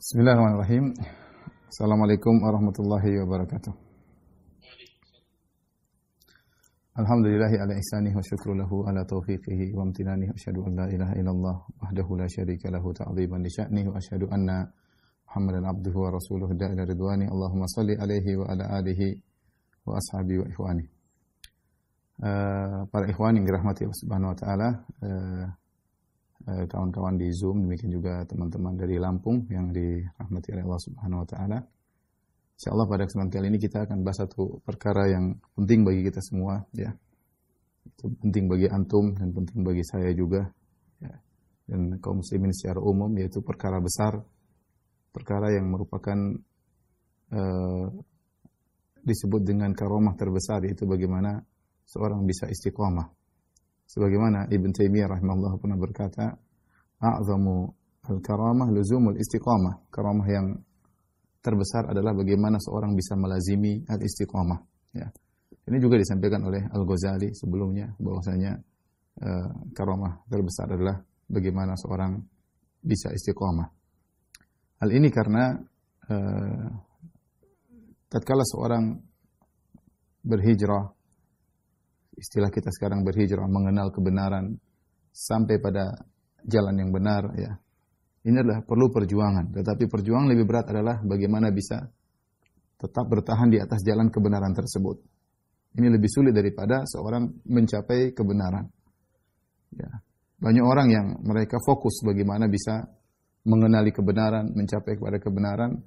Bismillahirrahmanirrahim. Assalamualaikum warahmatullahi wabarakatuh. Alhamdulillahi ala ihsanihi wa syukru lahu ala taufiqihi wa amtinanihi wa asyhadu an la ilaha illallah wahdahu la syarika lahu ta'dhiban li sya'nihi wa asyhadu anna Muhammadan abduhu wa rasuluhu da'ila ridwani. Allahumma salli alaihi wa ala alihi wa ashabihi wa ikhwani. Para ikhwan yang dirahmati Allah Subhanahu wa taala, kawan-kawan di Zoom, demikian juga teman-teman dari Lampung yang dirahmati oleh Allah Subhanahu wa taala. Insyaallah pada kesempatan kali ini kita akan bahas satu perkara yang penting bagi kita semua, ya. Itu penting bagi antum dan penting bagi saya juga, ya. Dan kaum muslimin secara umum, yaitu perkara besar, perkara yang merupakan disebut dengan karomah terbesar, yaitu bagaimana seorang bisa istiqomah. Sebagaimana Ibn Taimiyah rahimahullah pernah berkata, a'zamu al-karamah luzumul istiqamah. Karamah yang terbesar adalah bagaimana seorang bisa melazimi al-istiqamah. Ya. Ini juga disampaikan oleh Al-Ghazali sebelumnya, bahwasanya karamah terbesar adalah bagaimana seorang bisa istiqamah. Hal ini karena tatkala seorang berhijrah, istilah kita sekarang berhijrah, mengenal kebenaran sampai pada jalan yang benar, ya. Ini adalah perlu perjuangan, tetapi perjuangan lebih berat adalah bagaimana bisa tetap bertahan di atas jalan kebenaran tersebut. Ini lebih sulit daripada seorang mencapai kebenaran. Ya. Banyak orang yang mereka fokus bagaimana bisa mengenali kebenaran, mencapai kepada kebenaran,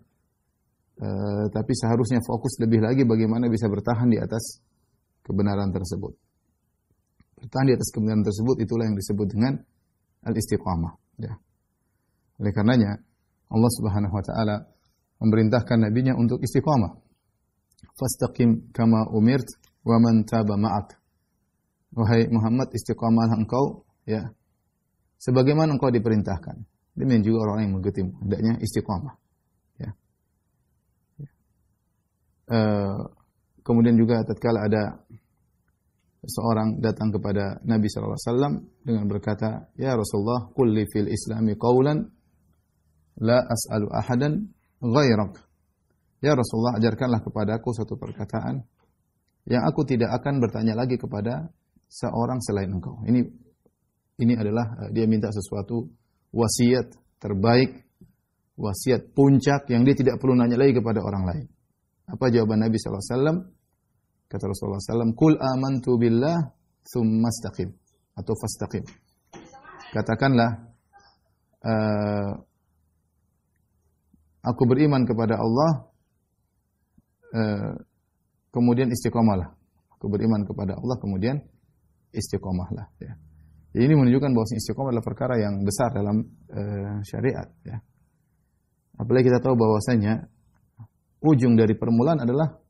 tapi seharusnya fokus lebih lagi bagaimana bisa bertahan di atas kebenaran tersebut. Bertahan di atas kebenaran tersebut, itulah yang disebut dengan al-istiqamah. Ya. Oleh karenanya, Allah Subhanahu wa taala memerintahkan nabinya untuk istiqamah. Fastaqim kama umirt wa man taba ma'ak. Wahai Muhammad, istiqamahlah engkau, ya, sebagaimana engkau diperintahkan. Demikian juga orang yang mengikuti hendaknya istiqamah. Ya. Kemudian juga tatkala ada seorang datang kepada Nabi sallallahu alaihi wasallam dengan berkata, "Ya Rasulullah, qul li fil Islami qawlan la as'alu ahadan ghairak." Ya Rasulullah, ajarkanlah kepadaku suatu perkataan yang aku tidak akan bertanya lagi kepada seorang selain engkau. Ini adalah dia minta sesuatu wasiat terbaik, wasiat puncak yang dia tidak perlu nanya lagi kepada orang lain. Apa jawaban Nabi sallallahu alaihi wasallam? Kata Rasulullah SAW, "Qul amantu billah, thumma istaqim." Atau fastaqim. Katakanlah, aku beriman kepada Allah, kemudian istiqomahlah. Aku beriman kepada Allah, kemudian istiqomahlah. Ya. Jadi ini menunjukkan bahwa istiqomah adalah perkara yang besar dalam syariat. Ya. Apalagi kita tahu bahwasanya ujung dari permulaan adalah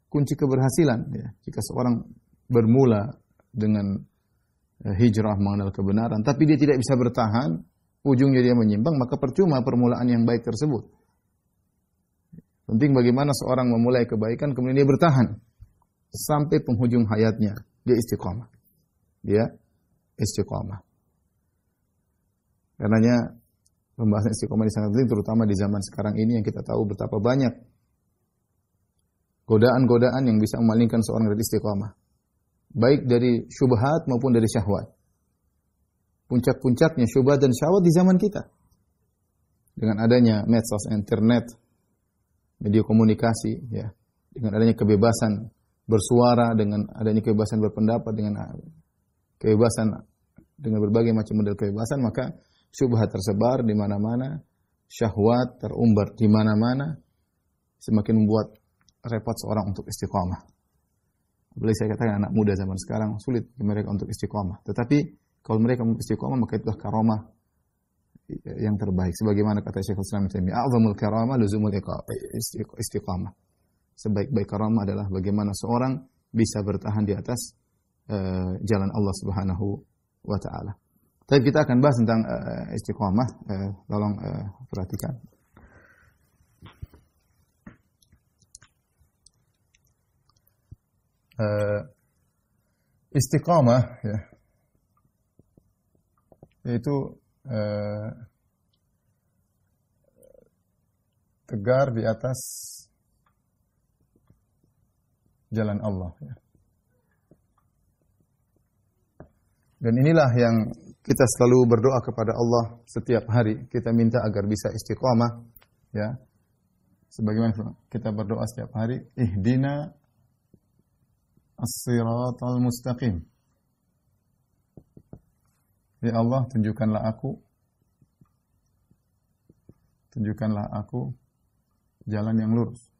kunci keberhasilan, ya. Jika seorang bermula dengan hijrah mengenal kebenaran, tapi dia tidak bisa bertahan, ujungnya dia menyimpang, maka percuma permulaan yang baik tersebut. Penting bagaimana seorang memulai kebaikan, kemudian dia bertahan sampai penghujung hayatnya, dia istiqamah. Dia istiqamah. Karenanya pembahasan istiqamah ini sangat penting, terutama di zaman sekarang ini yang kita tahu betapa banyak godaan-godaan yang bisa memalingkan seorang dari istiqamah. Baik dari syubhat maupun dari syahwat. Puncak-puncaknya syubhat dan syahwat di zaman kita. Dengan adanya medsos, internet, media komunikasi, ya. Dengan adanya kebebasan bersuara, dengan adanya kebebasan berpendapat, dengan kebebasan, dengan berbagai macam model kebebasan, maka syubhat tersebar di mana-mana, syahwat terumbar di mana-mana, semakin membuat repot seorang untuk istiqamah. Boleh saya katakan anak muda zaman sekarang sulit mereka untuk istiqamah. Tetapi kalau mereka untuk istiqamah, maka itulah karomah yang terbaik. Sebagaimana kata Syekhul Islam Taimiyah, "A'zamul karamah luzumul istiqamah." Sebaik-baik karomah adalah bagaimana seorang bisa bertahan di atas jalan Allah Subhanahu wa taala. Tapi kita akan bahas tentang istiqamah. Tolong perhatikan. Istiqamah, ya, yaitu tegar di atas jalan Allah. Dan inilah yang kita selalu berdoa kepada Allah setiap hari. Kita minta agar bisa istiqamah, ya. Sebagaimana kita berdoa setiap hari, ihdina as-siratal mustaqim. Ya Allah, tunjukkanlah aku jalan yang lurus.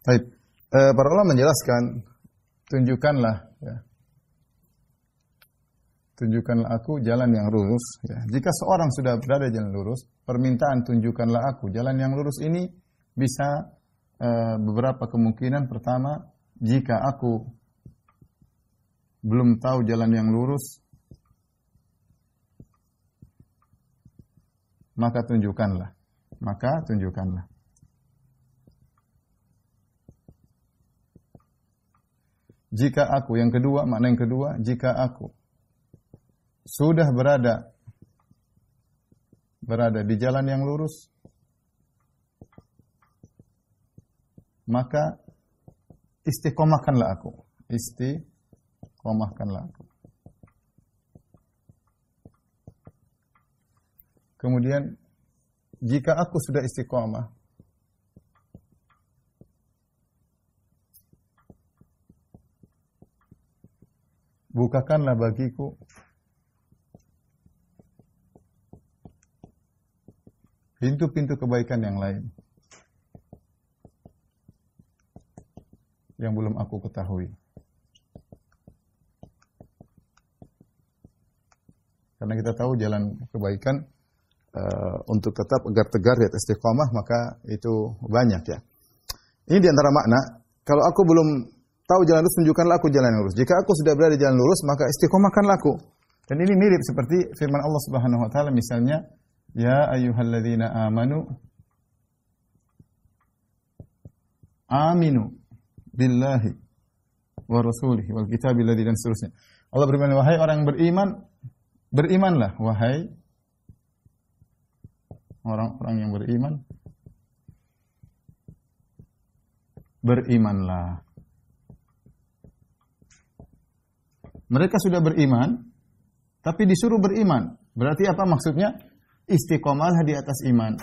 Baik, para ulama menjelaskan, tunjukkanlah aku jalan yang lurus. Ya. Jika seorang sudah berada di jalan lurus, permintaan tunjukkanlah aku jalan yang lurus ini bisa beberapa kemungkinan. Pertama, jika aku belum tahu jalan yang lurus, maka tunjukkanlah. Jika aku, makna yang kedua, jika aku sudah berada di jalan yang lurus, maka istiqomahkanlah aku. Kemudian, jika aku sudah istiqomah, bukakanlah bagiku pintu-pintu kebaikan yang lain yang belum aku ketahui. Karena kita tahu jalan kebaikan untuk tetap agar tegar di atas istiqomah, maka itu banyak, ya. Ini di antara makna, kalau aku belum tahu jalan lurus, tunjukkanlah aku jalan yang lurus. Jika aku sudah berada di jalan lurus, maka istiqomahkanlah aku. Dan ini mirip seperti firman Allah Subhanahu wa taala, misalnya, ya ayyuhalladzina aminu billahi wa rasulihi wal kitabil ladzi, dan seterusnya. Allah berfirman, wahai orang yang beriman, berimanlah, wahai orang-orang yang berimanlah. Mereka sudah beriman, tapi disuruh beriman. Berarti apa maksudnya? Istiqomahlah di atas iman.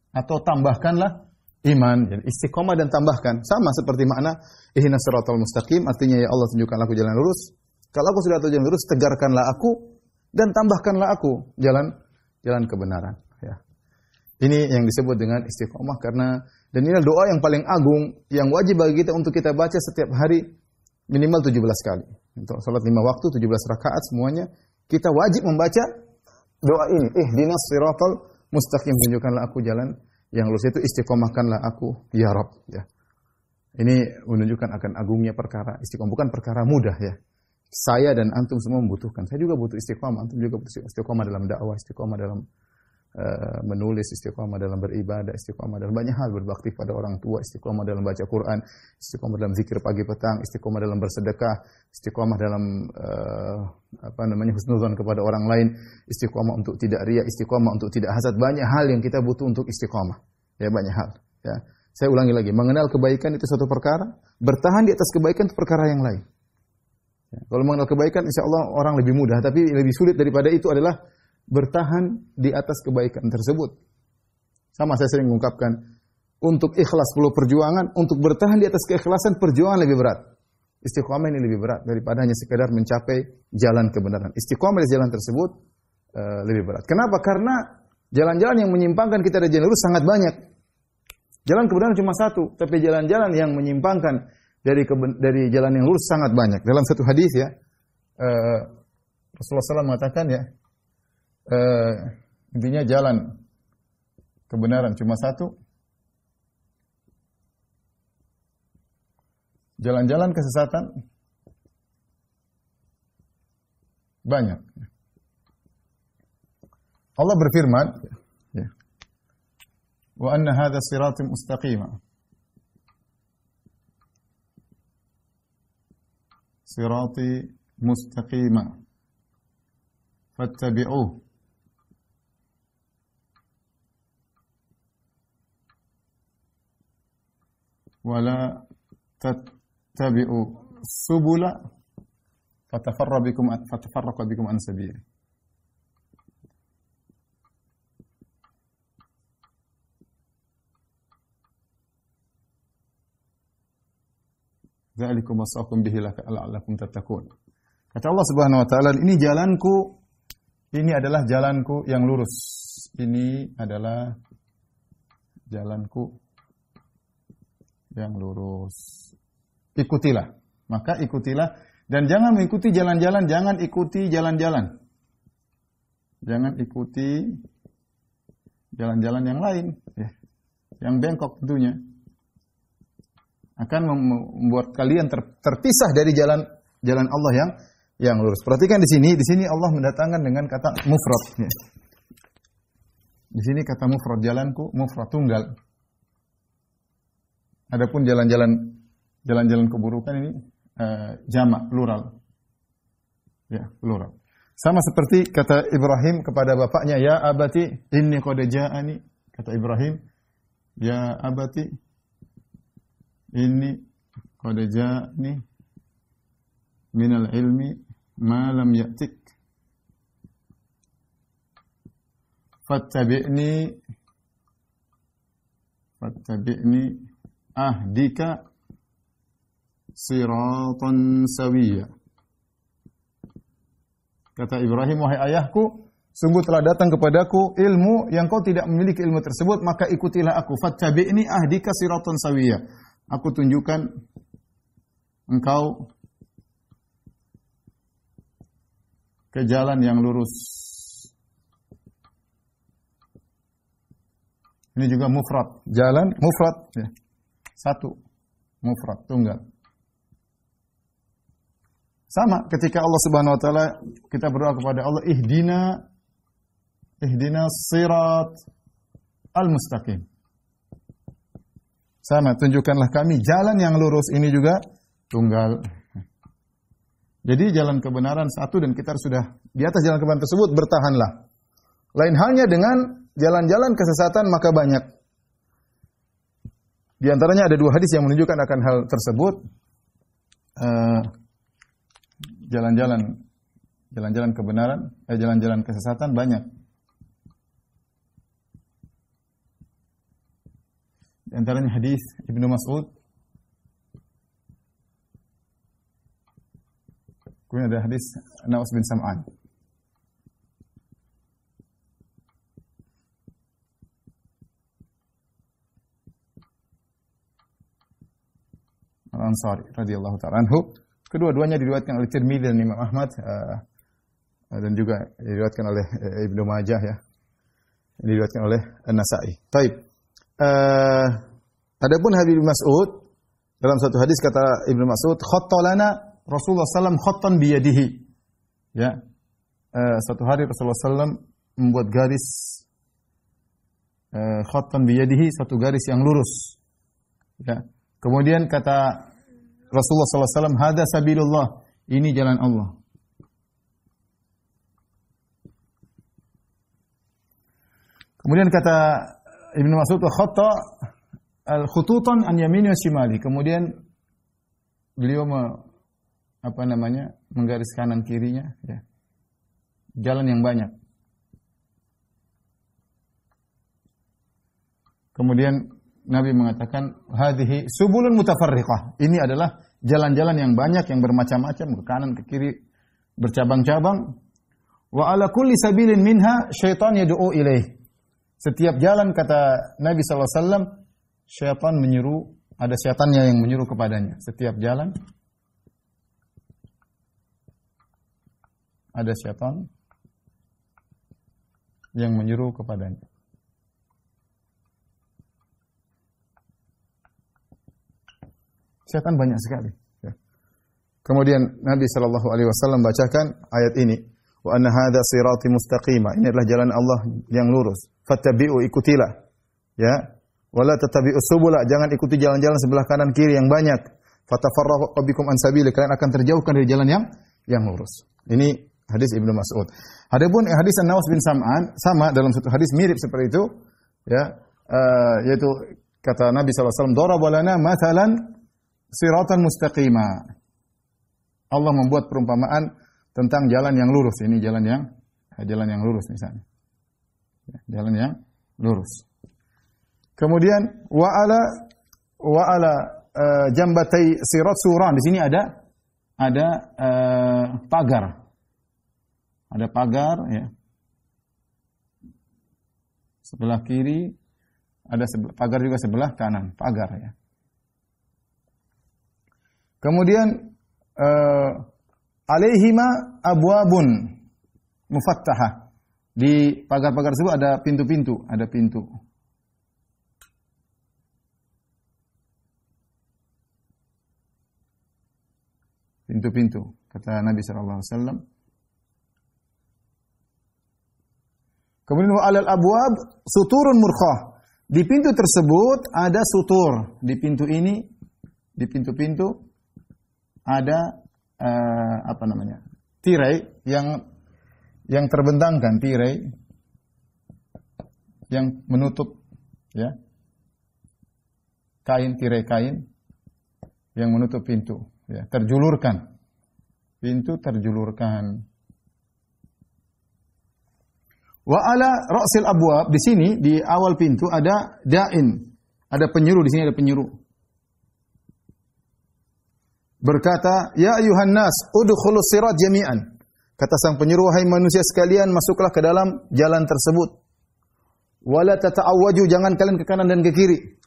Atau tambahkanlah iman. Jadi istiqomah dan tambahkan. Sama seperti makna ihdinas siratal mustaqim, artinya ya Allah tunjukkanlah aku jalan lurus. Kalau aku sudah tahu jalan lurus, tegarkanlah aku dan tambahkanlah aku jalan kebenaran. Ya. Ini yang disebut dengan istiqomah, karena dan ini doa yang paling agung yang wajib bagi kita untuk kita baca setiap hari minimal 17 kali. Untuk salat 5 waktu 17 rakaat semuanya kita wajib membaca doa ini. Ihdinas siratal mustaqim, tunjukkanlah aku jalan yang lurus, itu istiqomahkanlah aku ya Rabb, ya. Ini menunjukkan akan agungnya perkara istiqomah, bukan perkara mudah, ya. Saya dan antum semua membutuhkan. Saya juga butuh istiqomah, antum juga butuh istiqomah dalam dakwah, istiqomah dalam menulis, istiqomah dalam beribadah, istiqomah dalam banyak hal, berbakti pada orang tua, istiqomah dalam baca Quran, istiqomah dalam zikir pagi petang, istiqomah dalam bersedekah, istiqomah dalam husnuzan kepada orang lain, istiqomah untuk tidak riya, istiqomah untuk tidak hasad. Banyak hal yang kita butuh untuk istiqomah. Ya, banyak hal, ya. Saya ulangi lagi, mengenal kebaikan itu suatu perkara, bertahan di atas kebaikan itu perkara yang lain. Ya, kalau mengenal kebaikan, insya Allah orang lebih mudah, tapi lebih sulit daripada itu adalah bertahan di atas kebaikan tersebut. Sama saya sering mengungkapkan, untuk ikhlas perlu perjuangan, untuk bertahan di atas keikhlasan perjuangan lebih berat. Istiqomah ini lebih berat daripada hanya sekedar mencapai jalan kebenaran. Istiqomah di jalan tersebut lebih berat. Kenapa? Karena jalan-jalan yang menyimpangkan kita dari jalan lurus sangat banyak. Jalan kebenaran cuma satu, tapi jalan-jalan yang menyimpangkan dari jalan yang lurus sangat banyak. Dalam satu hadis, ya, Rasulullah SAW mengatakan, ya, intinya jalan kebenaran cuma satu, jalan-jalan kesesatan banyak. Allah berfirman, ya, wa anna hadha siratim mustaqima sirati mustaqima fattabi'uh wa la tattabi'u subula fatafarraqa bikum an sabili. Dzalikum wasaqum bihi la'allakum tattaqun. Kata Allah Subhanahu wa taala, ini jalanku, ini adalah jalanku yang lurus. Ini adalah jalanku yang lurus. Ikutilah. Maka ikutilah dan jangan mengikuti jalan-jalan, jangan ikuti jalan-jalan. Jangan ikuti jalan-jalan yang lain, ya. Yang bengkok tentunya. Akan membuat kalian terpisah dari jalan Allah yang lurus. Perhatikan di sini Allah mendatangkan dengan kata mufrad. Ya. Di sini kata mufrad, jalanku mufrad, tunggal. Adapun jalan-jalan keburukan ini jamak, plural. Ya, plural. Sama seperti kata Ibrahim kepada bapaknya, ya abati inni qad ja'ani. Kata Ibrahim, ya abati inni qad ja'ani minal ilmi ma lam ya'tik fattabi'ni ahdika siratan sawiyya. Kata Ibrahim, wahai ayahku, sungguh telah datang kepadaku ilmu yang kau tidak memiliki ilmu tersebut, maka ikutilah aku. Fattabi'ni ahdika siratan sawiyya. Aku tunjukkan engkau ke jalan yang lurus. Ini juga mufrad. Jalan mufrad. Ya. Satu. Mufrad. Tunggal. Sama ketika Allah Subhanahu wa taala kita berdoa kepada Allah, ihdina sirat al-mustaqim. Sama, tunjukkanlah kami jalan yang lurus. Ini juga tunggal. Jadi jalan kebenaran satu dan kita sudah di atas jalan kebenaran tersebut, bertahanlah. Lain halnya dengan jalan-jalan kesesatan maka banyak. Di antaranya ada dua hadis yang menunjukkan akan hal tersebut. Jalan-jalan kebenaran, jalan-jalan kesesatan banyak. Di antaranya hadis Ibnu Mas'ud. Kemudian ada hadis Nawas bin Sam'an. Al-Ansari radhiyallahu ta'ala anhu. Kedua-duanya diriwayatkan oleh Tirmidzi dan Imam Ahmad dan juga diriwayatkan oleh Ibnu Majah, ya. Diriwayatkan oleh An-Nasa'i. Baik. Adapun Habib Mas'ud dalam satu hadis kata Ibnu Mas'ud, khattalana Rasulullah sallam khattan biyadihi. Ya. Satu hari Rasulullah sallam membuat garis khattan biyadihi, satu garis yang lurus. Ya. Kemudian kata Rasulullah sallallahu alaihi wasallam, hada sabilullah, ini jalan Allah. Kemudian kata Ibnu Mas'ud, wa khatta al-khututan an yamini wa shimali. Kemudian beliau menggaris kanan kirinya, ya. Jalan yang banyak. Kemudian Nabi mengatakan, hadhihi subulun mutafarriqah. Ini adalah jalan-jalan yang banyak, yang bermacam-macam, ke kanan ke kiri, bercabang-cabang. Wa ala kulli sabilin minha syaitan yad'u ilaih. Setiap jalan, kata Nabi SAW, syaitan menyeru, ada syaitannya yang menyeru kepadanya. Setiap jalan, ada syaitan yang menyeru kepadanya. Syaitan banyak sekali. Ya. Kemudian Nabi SAW bacakan ayat ini. Wa anna hadha sirati mustaqima. Ini adalah jalan Allah yang lurus. Fattabi'u, ikutilah. Ya. Wa la tattabi'us subula, jangan ikuti jalan-jalan sebelah kanan kiri yang banyak. fatafarraqu bikum an sabili, kalian akan terjauhkan dari jalan yang lurus. Ini hadis Ibnu Mas'ud. Adapun hadis An-Nawas bin Sam'an sama dalam satu hadis mirip seperti itu, ya, yaitu kata Nabi sallallahu alaihi wasallam, "Daraba lana mathalan siratan mustaqima." Allah membuat perumpamaan tentang jalan yang lurus. Ini jalan yang lurus misalnya. Jalan yang lurus. Kemudian wa ala jambatai sirat suran. Di sini ada pagar. Ada pagar, ya. Sebelah kiri ada pagar juga sebelah kanan, pagar, ya. Kemudian alaihima abwabun mufattahah. Di pagar-pagar tersebut ada pintu-pintu, ada pintu. Pintu-pintu, kata Nabi sallallahu alaihi wasallam. Kemudian wa alal abwab suturun murkhah. Di pintu tersebut ada sutur. Di pintu ini, di pintu-pintu ada tirai yang terbentangkan, tirai yang menutup, ya. Tirai kain yang menutup pintu, ya, terjulurkan. Pintu terjulurkan. Wa ala ra'sil abwab, di sini di awal pintu ada da'in, ada penyeru, di sini ada penyeru. Berkata, "Ya ayuhan nas, udkhulus sirat jami'an." Kata sang penyeru, "Wahai manusia sekalian, masuklah ke dalam jalan tersebut. Wala tata'awwaju, jangan kalian ke kanan dan ke kiri."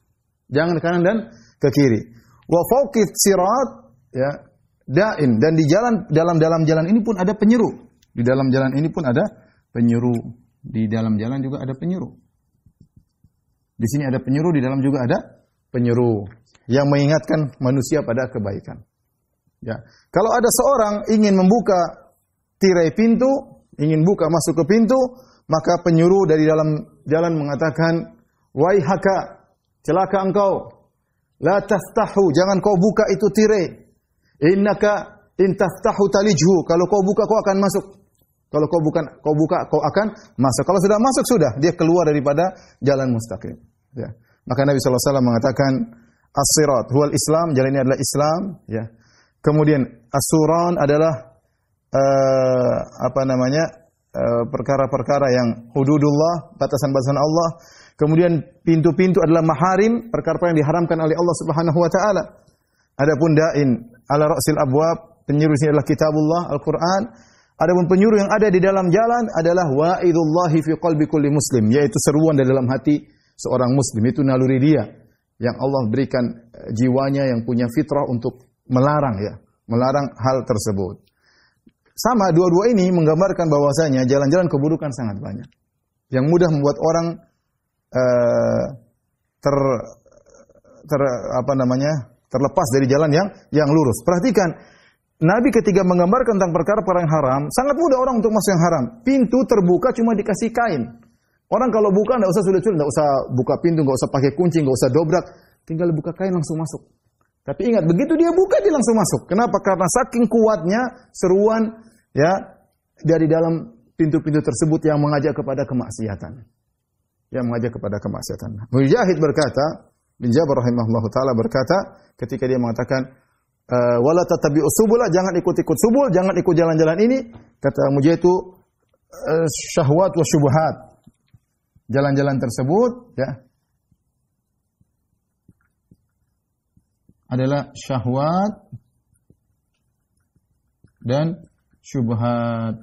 Jangan ke kanan dan ke kiri. Wa fawqit sirat, ya, da'in, dan di dalam jalan ini pun ada penyeru. Di dalam jalan ini pun ada penyeru. Di dalam jalan juga ada penyeru. Di sini ada penyeru, di dalam juga ada penyeru yang mengingatkan manusia pada kebaikan. Ya, kalau ada seorang ingin membuka tirai pintu, ingin buka masuk ke pintu, maka penyeru dari dalam jalan mengatakan, "Waihaka, celaka engkau. La taftahu, jangan kau buka itu tirai. Innaka in taftahu talijhu, kalau kau buka kau akan masuk. Kalau kau buka kau akan masuk. Kalau sudah masuk sudah, dia keluar daripada jalan mustaqim." Ya. Maka Nabi sallallahu alaihi wasallam mengatakan, "As-sirat huwal Islam", jalan ini adalah Islam, ya. Kemudian as-suran adalah perkara-perkara yang hududullah, batasan-batasan Allah. Kemudian pintu-pintu adalah maharim, perkara-perkara yang diharamkan oleh Allah Subhanahu wa taala. Adapun da'in ala ra'sil abwab, penyeru ini adalah kitabullah, Al-Qur'an. Adapun penyeru yang ada di dalam jalan adalah wa'idullahi fi qalbi kulli muslim, yaitu seruan dari dalam hati seorang muslim. Itu naluri dia yang Allah berikan jiwanya yang punya fitrah untuk melarang, ya, melarang hal tersebut. Sama, dua-dua ini menggambarkan bahwasanya jalan-jalan keburukan sangat banyak yang mudah membuat orang terlepas dari jalan yang lurus. Perhatikan, Nabi ketika menggambarkan tentang perkara-perkara yang haram, sangat mudah orang untuk masuk yang haram. Pintu terbuka cuma dikasih kain. Orang kalau buka enggak usah sulit-sulit, enggak usah buka pintu, enggak usah pakai kunci, enggak usah dobrak, tinggal buka kain langsung masuk. Tapi ingat, begitu dia buka dia langsung masuk. Kenapa? Karena saking kuatnya seruan, ya, dari dalam pintu-pintu tersebut yang mengajak kepada kemaksiatan. Yang mengajak kepada kemaksiatan. Mujahid berkata, bin Jabir rahimahullahu taala berkata ketika dia mengatakan wala tatabi'us subula, jangan ikut-ikut subul, jangan ikut jalan-jalan ini. Kata Mujahid itu syahwat wa syubhat. Jalan-jalan tersebut, ya, adalah syahwat dan syubhat.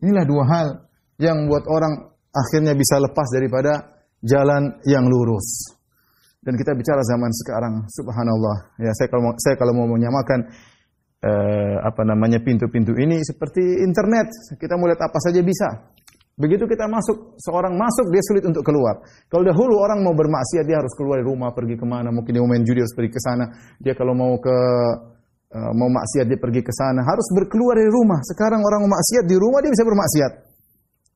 Inilah dua hal yang membuat orang akhirnya bisa lepas daripada jalan yang lurus. Dan kita bicara zaman sekarang, subhanallah. Ya, saya kalau mau menyamakan pintu-pintu ini seperti internet. Kita mau lihat apa saja bisa. Begitu kita masuk, seorang masuk dia sulit untuk keluar. Kalau dahulu orang mau bermaksiat dia harus keluar dari rumah, pergi kemana? Mungkin dia mau main judi harus pergi ke sana. Dia kalau mau maksiat dia pergi ke sana, harus berkeluar dari rumah. Sekarang orang mau maksiat di rumah dia bisa bermaksiat.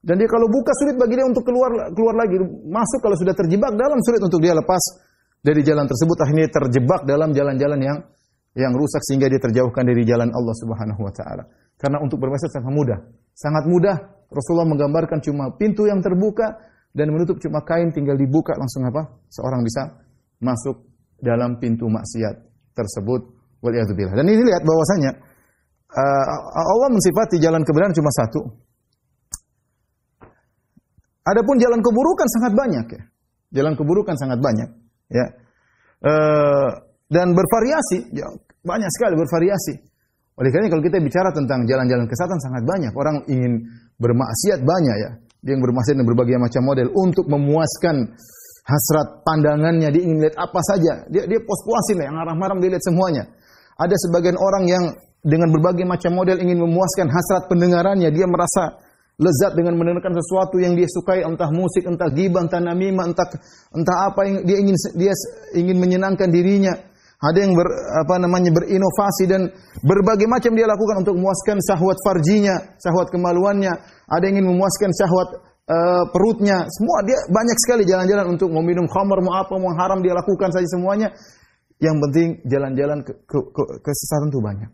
Dan dia kalau buka sulit bagi dia untuk keluar lagi. Masuk kalau sudah terjebak dalam sulit untuk dia lepas dari jalan tersebut akhirnya terjebak dalam jalan-jalan yang rusak sehingga dia terjauhkan dari jalan Allah Subhanahu wa taala. Karena untuk bermaksiat sangat mudah. Sangat mudah. Rasulullah menggambarkan cuma pintu yang terbuka dan menutup cuma kain tinggal dibuka langsung apa? Seorang bisa masuk dalam pintu maksiat tersebut. Waliyadzubillah. Dan ini lihat bahwasanya Allah mensifati jalan kebenaran cuma satu. Adapun jalan keburukan sangat banyak ya. Jalan keburukan sangat banyak ya. Dan bervariasi, ya, banyak sekali bervariasi. Oleh karena kalau kita bicara tentang jalan-jalan kesesatan sangat banyak. Orang ingin bermaksiat banyak ya. Dia yang bermaksiat dengan berbagai macam model untuk memuaskan hasrat pandangannya. Dia ingin lihat apa saja. Dia puas-puasin lah, yang haram-haram dia lihat semuanya. Ada sebagian orang yang dengan berbagai macam model ingin memuaskan hasrat pendengarannya. Dia merasa lezat dengan mendengarkan sesuatu yang dia sukai, entah musik, entah ghibah, entah namimah, entah apa yang dia ingin menyenangkan dirinya. Ada yang berinovasi dan berbagai macam dia lakukan untuk memuaskan syahwat farjinya, syahwat kemaluannya. Ada yang ingin memuaskan syahwat perutnya. Semua dia banyak sekali jalan-jalan untuk meminum khamar, mau apa, mau haram dia lakukan saja semuanya. Yang penting jalan-jalan kesesatan itu banyak.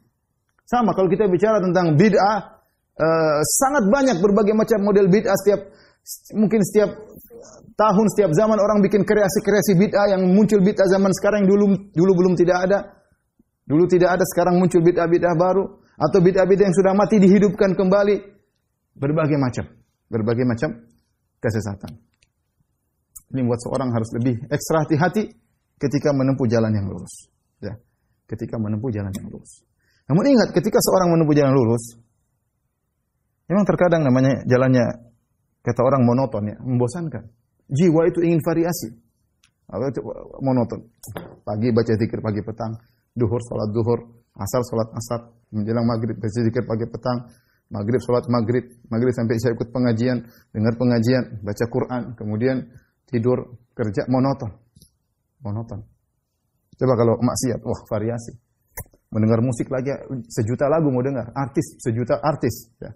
Sama kalau kita bicara tentang bid'ah, sangat banyak berbagai macam model bid'ah mungkin setiap tahun, setiap zaman orang bikin kreasi-kreasi bid'ah yang muncul bid'ah zaman sekarang yang dulu belum tidak ada. Dulu tidak ada, sekarang muncul bid'ah-bid'ah baru atau bid'ah-bid'ah yang sudah mati dihidupkan kembali. Berbagai macam kesesatan. Ini membuat seorang harus lebih ekstra hati-hati ketika menempuh jalan yang lurus. Ya, ketika menempuh jalan yang lurus. Namun ingat, ketika seorang menempuh jalan lurus, memang terkadang namanya jalannya, kata orang monoton ya, membosankan. Jiwa itu ingin variasi. Apa itu monoton? Pagi baca zikir pagi petang, duhur salat duhur, asar salat asar, menjelang maghrib baca zikir pagi petang, maghrib salat maghrib sampai isya ikut pengajian, dengar pengajian, baca Quran, kemudian tidur, kerja, monoton. Coba kalau maksiat, wah variasi. Mendengar musik lagi, sejuta lagu mau dengar, artis, sejuta artis. Ya.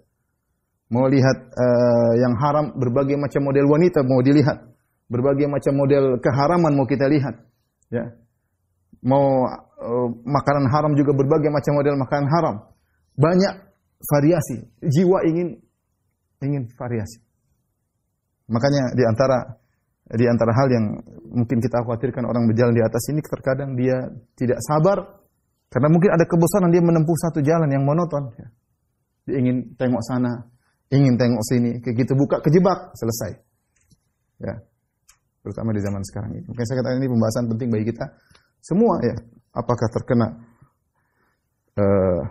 Mau lihat yang haram, berbagai macam model wanita mau dilihat. Berbagai macam model keharaman mau kita lihat. Ya. Mau makanan haram juga berbagai macam model makanan haram. Banyak variasi. Jiwa ingin variasi. Makanya di antara hal yang mungkin kita khawatirkan orang berjalan di atas ini, terkadang dia tidak sabar. Karena mungkin ada kebosanan dia menempuh satu jalan yang monoton. Ya. Dia ingin tengok sana, ingin tengok sini, kayak gitu buka kejebak, selesai. Ya. Terutama di zaman sekarang ini. Mungkin saya katakan ini pembahasan penting bagi kita semua ya. Apakah terkena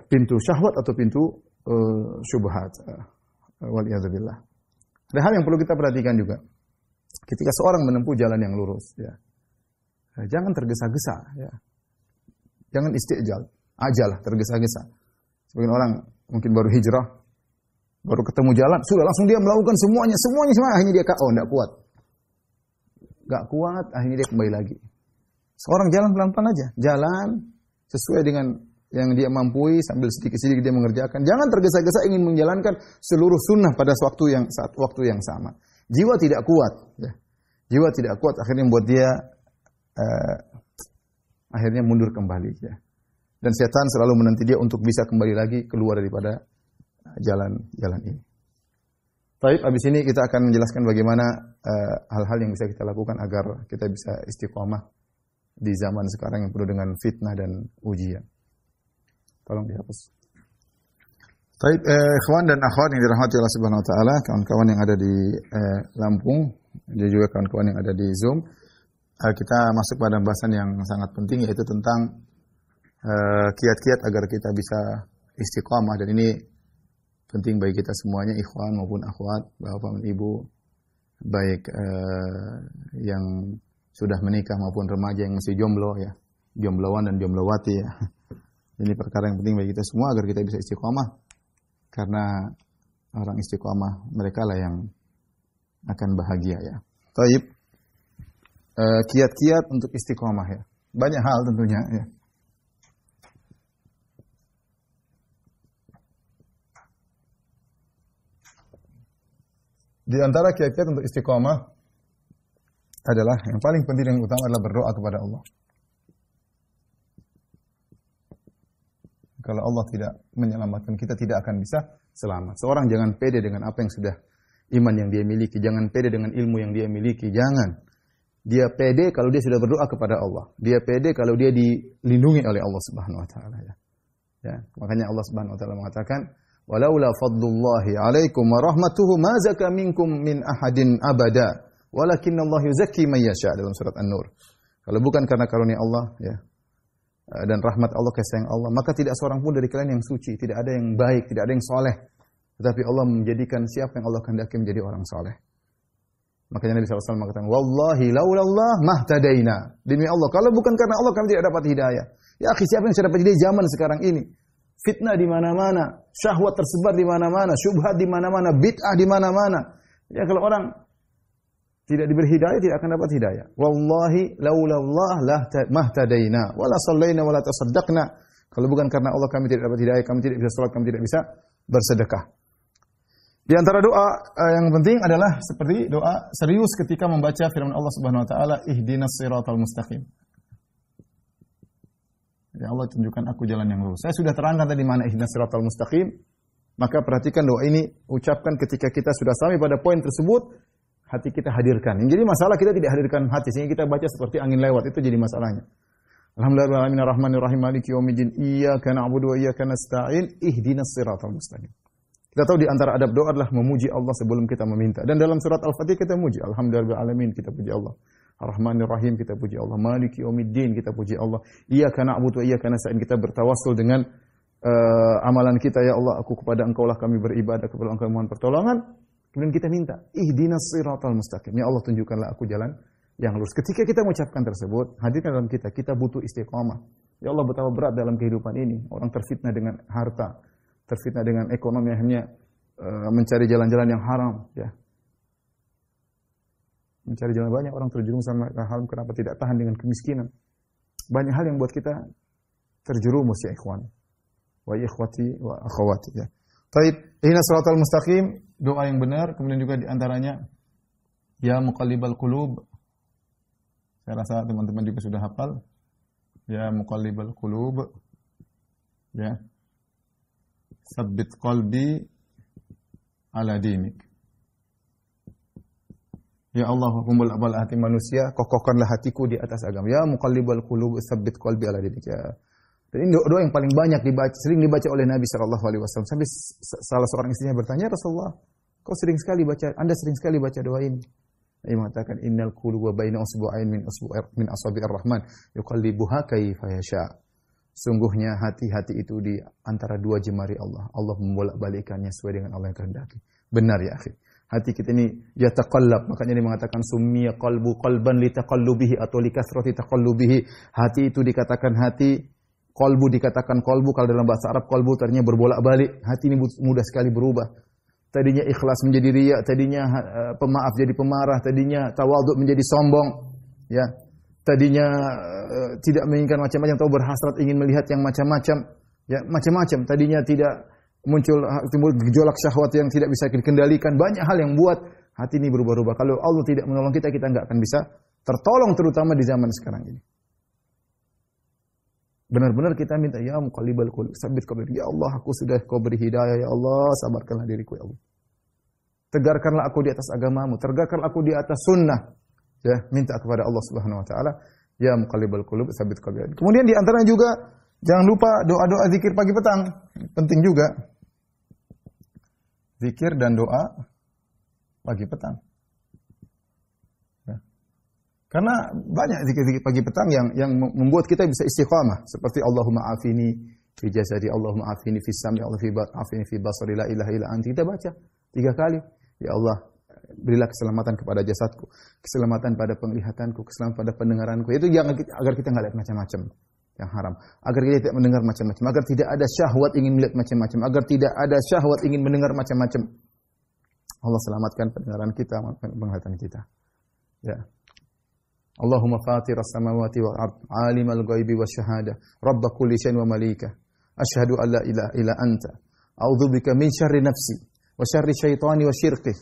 pintu syahwat atau pintu syubhat. Waliyadzubillah. Ada hal yang perlu kita perhatikan juga. Ketika seorang menempuh jalan yang lurus ya. Jangan tergesa-gesa ya. Jangan istijal, ajalah tergesa-gesa. Sebagian orang mungkin baru hijrah, baru ketemu jalan, sudah langsung dia melakukan semuanya, akhirnya dia KO, enggak kuat, akhirnya dia kembali lagi. Seorang jalan pelan-pelan aja, jalan sesuai dengan yang dia mampu sambil sedikit-sedikit dia mengerjakan. Jangan tergesa-gesa ingin menjalankan seluruh sunnah pada saat waktu yang sama. Jiwa tidak kuat, ya. Jiwa tidak kuat akhirnya membuat dia akhirnya mundur kembali ya. Dan setan selalu menanti dia untuk bisa kembali lagi keluar daripada jalan ini. Baik, habis ini kita akan menjelaskan bagaimana hal-hal yang bisa kita lakukan agar kita bisa istiqomah di zaman sekarang yang penuh dengan fitnah dan ujian. Tolong dihapus. Baik, ikhwan dan akhwat yang dirahmati Allah Subhanahu wa taala, kawan-kawan yang ada di Lampung, dan juga kawan-kawan yang ada di Zoom. Kita masuk pada pembahasan yang sangat penting, yaitu tentang kiat-kiat agar kita bisa istiqamah. Dan ini penting bagi kita semuanya, ikhwan maupun akhwat, bapak dan ibu, baik yang sudah menikah maupun remaja yang masih jomblo ya, jombloan dan jomblowati ya. Ini perkara yang penting bagi kita semua agar kita bisa istiqamah, karena orang istiqamah mereka lah yang akan bahagia ya. Taib. Kiat-kiat untuk istiqomah ya. Banyak hal tentunya ya. Di antara kiat-kiat untuk istiqomah adalah yang paling penting yang utama adalah berdoa kepada Allah. Kalau Allah tidak menyelamatkan kita, tidak akan bisa selamat. Seorang jangan pede dengan apa yang sudah iman yang dia miliki, jangan pede dengan ilmu yang dia miliki, jangan. Dia pede kalau dia sudah berdoa kepada Allah. Dia pede kalau dia dilindungi oleh Allah Subhanahu wa taala ya. Ya, makanya Allah Subhanahu wa taala mengatakan, "Walaula fadlullahi 'alaikum wa rahmatuhu ma zaka minkum min ahadin abada, walakinnallaha yuzakki man yasha" dalam surat An-Nur. Kalau bukan karena karunia Allah ya, dan rahmat Allah, kasih sayang Allah, maka tidak seorang pun dari kalian yang suci, tidak ada yang baik, tidak ada yang soleh. Tetapi Allah menjadikan siapa yang Allah kehendaki menjadi orang soleh. Makanya Nabi SAW mengatakan, "Wallahi laulallah mahtadaina." Demi Allah, kalau bukan karena Allah kami tidak dapat hidayah. Ya akhi, siapa yang sudah dapat hidayah zaman sekarang ini? Fitnah di mana-mana, syahwat tersebar di mana-mana, syubhat di mana-mana, bid'ah di mana-mana. Ya kalau orang tidak diberi hidayah, tidak akan dapat hidayah. Wallahi laulallah mahtadaina wala sallaina wala tasaddaqna. Kalau bukan karena Allah kami tidak dapat hidayah, kami tidak bisa salat, kami tidak bisa bersedekah. Di antara doa yang penting adalah seperti doa serius ketika membaca firman Allah Subhanahu wa taala, ihdinas siratal mustaqim. Ya Allah, tunjukkan aku jalan yang lurus. Saya sudah terangkan tadi mana ihdinas siratal mustaqim. Maka perhatikan doa ini, ucapkan ketika kita sudah sampai pada poin tersebut, hati kita hadirkan. Yang jadi masalah kita tidak hadirkan hati, sehingga kita baca seperti angin lewat, itu jadi masalahnya. Alhamdulillahirabbil alamin arrahmanirrahim maliki yaumiddin iyyaka na'budu wa iyyaka nasta'in ihdinas siratal mustaqim. Kita tahu di antara adab doa adalah memuji Allah sebelum kita meminta. Dan dalam surat Al-Fatihah kita memuji. Alhamdulillahirabbil alamin, kita puji Allah. Ar-Rahmanir-Rahim, kita puji Allah. Maliki yaumiddin, kita puji Allah. Iyyaka na'budu wa iyyaka nasta'in, kita bertawassul dengan amalan kita, ya Allah, aku kepada Engkau lah kami beribadah, kepada Engkau mohon pertolongan. Kemudian kita minta, ihdinas siratal mustaqim. Ya Allah, tunjukkanlah aku jalan yang lurus. Ketika kita mengucapkan tersebut, hadirkan dalam kita butuh istiqamah. Ya Allah, betapa berat dalam kehidupan ini. Orang terfitnah dengan harta, terfitnah dengan ekonomi, hanya mencari jalan-jalan yang haram, ya. Mencari jalan, banyak orang terjerumus sama haram, kenapa tidak tahan dengan kemiskinan. Banyak hal yang buat kita terjerumus, ya ikhwan. Wa ikhwati wa akhawati, ya. Taib, ihdinas siratal mustaqim, doa yang benar. Kemudian juga di antaranya, ya muqallibal qulub. Saya rasa teman-teman juga sudah hafal. Ya muqallibal qulub, ya. Sabbit qalbi ala dinik. Ya Allah, hukumul abal hati manusia, kokohkanlah hatiku di atas agama. Ya muqallibal qulub, sabbit qalbi ala dinik. Ya. Dan ini doa yang paling banyak dibaca, sering dibaca oleh Nabi SAW. Sampai salah seorang istrinya bertanya, Rasulullah, kau sering sekali baca, Anda sering sekali baca doa ini. Nabi mengatakan, innal quluba baina usbu'ain min asabi'ir rahman, yuqallibuha kaifa yasha. Sungguhnya hati-hati itu di antara dua jemari Allah. Allah membolak-balikannya sesuai dengan Allah yang kehendaki. Benar ya akhi. Hati kita ini yataqallab, makanya dia mengatakan summiya qalbu qalban litaqallubihi atau likathrati taqallubihi. Hati itu dikatakan hati, qalbu dikatakan qalbu, kalau dalam bahasa Arab qalbu artinya berbolak-balik. Hati ini mudah sekali berubah. Tadinya ikhlas menjadi riya, tadinya pemaaf jadi pemarah, tadinya tawadhu menjadi sombong, ya. Tadinya tidak menginginkan macam-macam, atau berhasrat ingin melihat yang macam-macam, ya macam-macam. Tadinya tidak muncul gejolak syahwat yang tidak bisa dikendalikan. Banyak hal yang buat hati ini berubah-ubah. Kalau Allah tidak menolong kita, kita nggak akan bisa tertolong, terutama di zaman sekarang ini. Benar-benar kita minta, ya muqallibal qulub, tsabbit qalbi. Ya Allah, aku sudah kau beri hidayah, ya Allah, sabarkanlah diriku, ya Allah. Tegarkanlah aku di atas agamamu, tegarkanlah aku di atas sunnah. Ya, minta kepada Allah Subhanahu wa taala, ya muqallibal qulub, tsabbit qalbi. Kemudian di antaranya juga jangan lupa doa-doa zikir pagi petang. Penting juga. Zikir dan doa pagi petang. Karena banyak zikir-zikir pagi petang yang membuat kita bisa istiqamah. Seperti Allahumma afini fi jasadi, Allahumma afini fi sam'i, Allahumma afini fi basari, la ilaha illa anta. Kita baca 3 kali. Ya Allah, berilah keselamatan kepada jasadku, keselamatan pada penglihatanku, keselamatan pada pendengaranku. Itu agar kita nggak lihat macam-macam yang haram. Agar kita tidak mendengar macam-macam. Agar tidak ada syahwat ingin melihat macam-macam. Agar tidak ada syahwat ingin mendengar macam-macam. Allah selamatkan pendengaran kita, penglihatan kita. Ya. Allahumma fatiras samawati wal ard, alimal ghaibi wasyahada, rabb kulli syai'in wa malika. Asyhadu an la ilaha illa anta, a'udzubika min syarri nafsi wa syarri syaitani wa syirkih.